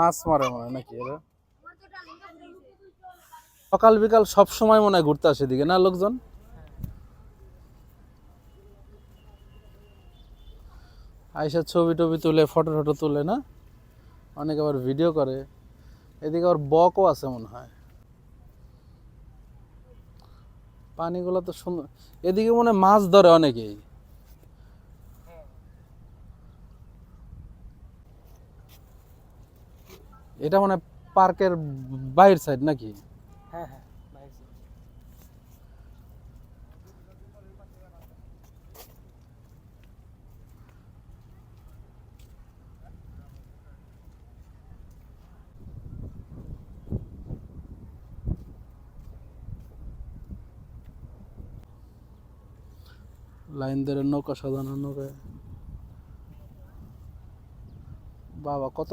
মাছ মারে মনে হয় নাকি এরা? সকাল বিকাল সব সময় মনে হয় ঘুরতে আসে এদিকে না লোকজন? আইসা ছবি টবি তুলে ফটো টটো তুলে না, অনেকে আবার ভিডিও করে। এদিকে আবার বকও আছে মনে হয়। পানিগুলো তো সুন্দর। এদিকে মনে হয় মাছ ধরে অনেকেই। এটা মানে পার্কের বাইরের সাইড নাকি? হ্যাঁ হ্যাঁ বাইরে ছিল। লাইন ধরে নৌকা সাজানো, নৌকায় বাবা কত